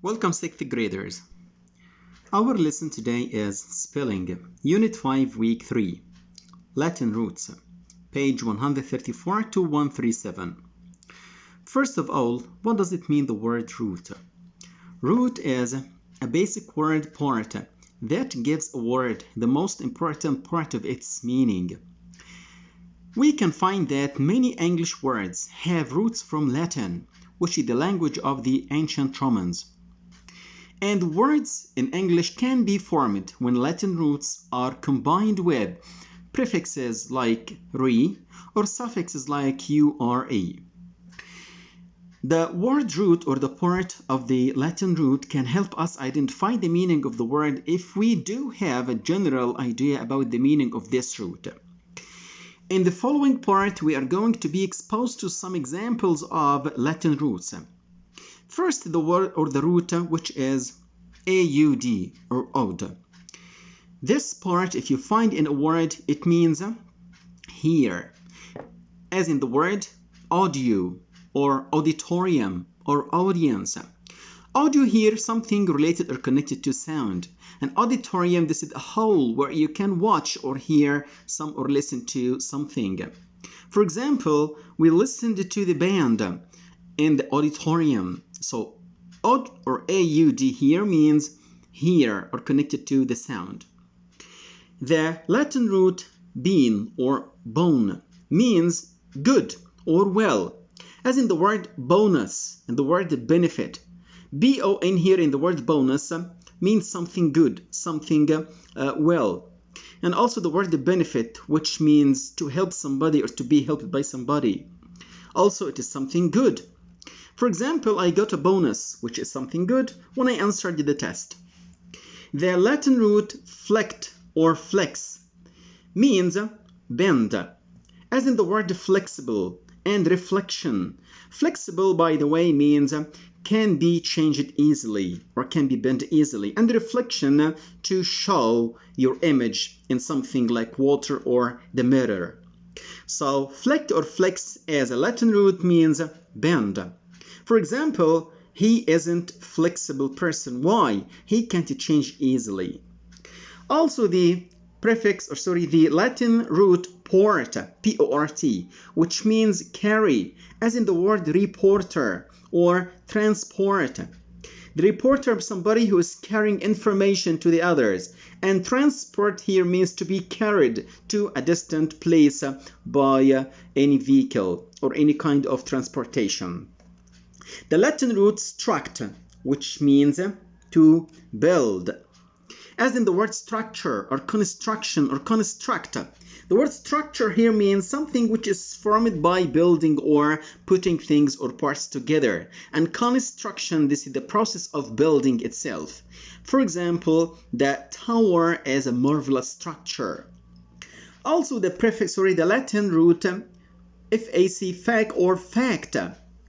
Welcome 6th graders. Our lesson today is Spelling, Unit 5, Week 3, Latin Roots, page 134 to 137. First of all, what does it mean, the word root? Root is a basic word part that gives a word the most important part of its meaning. We can find that many English words have roots from Latin, which is the language of the ancient Romans. And words in English can be formed when Latin roots are combined with prefixes like re or suffixes like ure. The word root or the part of the Latin root can help us identify the meaning of the word if we do have a general idea about the meaning of this root. In the following part, we are going to be exposed to some examples of Latin roots. First, the word or the root, which is aud or oud. This part, if you find in a word, it means hear, as in the word audio or auditorium or audience. Audio here, something related or connected to sound. An auditorium, this is a hall where you can watch or hear some or listen to something. For example, we listened to the band in the auditorium. So aud or aud here means hear or connected to the sound. The Latin root bene or bone means good or well, as in the word bonus and the word benefit. Bon here in the word bonus means something good, something well. And also the word benefit, which means to help somebody or to be helped by somebody. Also, it is something good. For example, I got a bonus, which is something good, when I answered the test. The Latin root flect or flex means bend, as in the word flexible and reflection. Flexible, by the way, means can be changed easily or can be bent easily, and reflection to show your image in something like water or the mirror. So flect or flex as a Latin root means bend. For example, he isn't a flexible person. Why? He can't change easily. Also the the Latin root port, P-O-R-T, which means carry, as in the word reporter or transport. The reporter is somebody who is carrying information to the others, and transport here means to be carried to a distant place by any vehicle or any kind of transportation. The Latin root struct, which means to build, as in the word structure or construction or construct. The word structure here means something which is formed by building or putting things or parts together. And construction, this is the process of building itself. For example, the tower is a marvelous structure. Also the the Latin root fac or fact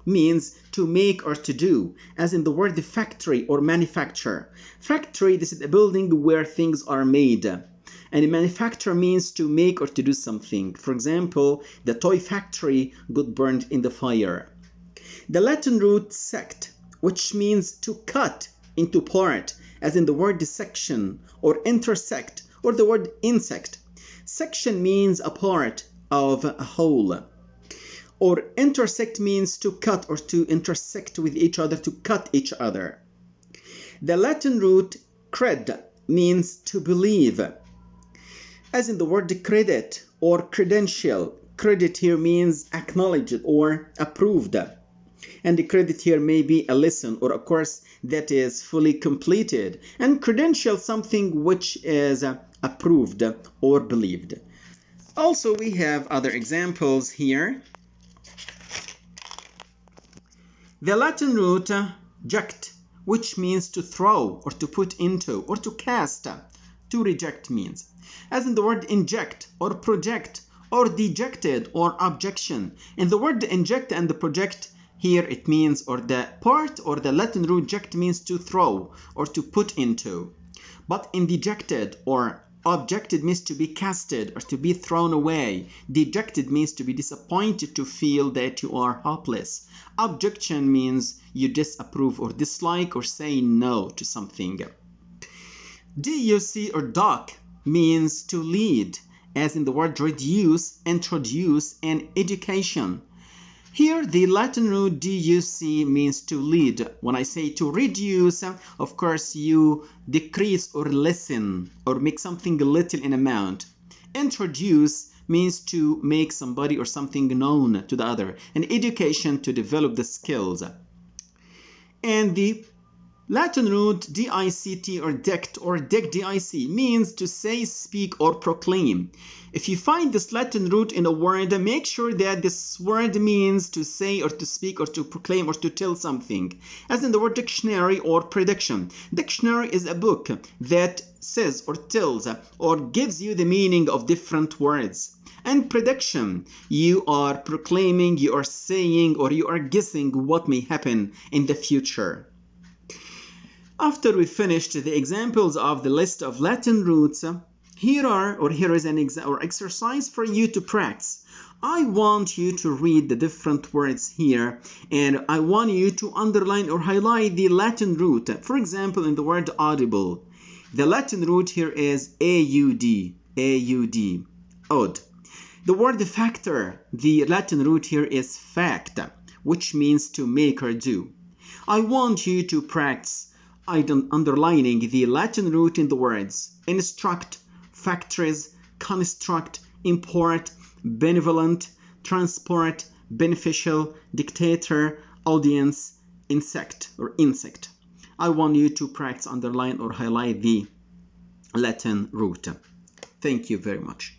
means to make or to do, as in the word factory or manufacture. Factory, this is a building where things are made. And a manufacture means to make or to do something. For example, the toy factory got burned in the fire. The Latin root sect, which means to cut into part, as in the word dissection or intersect or the word insect. Section means a part of a whole. Or intersect means to cut or to intersect with each other, to cut each other. The Latin root cred means to believe, as in the word credit or credential. Credit here means acknowledged or approved. And the credit here may be a lesson or a course that is fully completed. And credential, something which is approved or believed. Also, we have other examples here. The Latin root ject, which means to throw or to put into or to cast. To reject means, as in the word inject or project or dejected or objection. In the word inject and the project here, it means, or the part or the Latin root ject means to throw or to put into. But in dejected or Objected means to be casted or to be thrown away. Dejected means to be disappointed, to feel that you are hopeless. Objection means you disapprove or dislike or say no to something. DUC or doc means to lead, as in the word reduce, introduce, and education. Here, the Latin root DUC means to lead. When I say to reduce, of course, you decrease or lessen or make something little in amount. Introduce means to make somebody or something known to the other. And education, to develop the skills. And the Latin root DICT or dict or dict DIC means to say, speak, or proclaim. If you find this Latin root in a word, make sure that this word means to say or to speak or to proclaim or to tell something. As in the word dictionary or prediction. Dictionary is a book that says or tells or gives you the meaning of different words. And prediction, you are proclaiming, you are saying, or you are guessing what may happen in the future. After we finished the examples of the list of Latin roots, here is an exercise for you to practice. I want you to read the different words here, and I want you to underline or highlight the Latin root. For example, in the word audible, the Latin root here is AUD, odd. The word factor, the Latin root here is fact, which means to make or do. I want you to practice underlining the Latin root in the words instruct, factories, construct, import, benevolent, transport, beneficial, dictator, audience, insect. I want you to practice underline or highlight the Latin root. Thank you very much.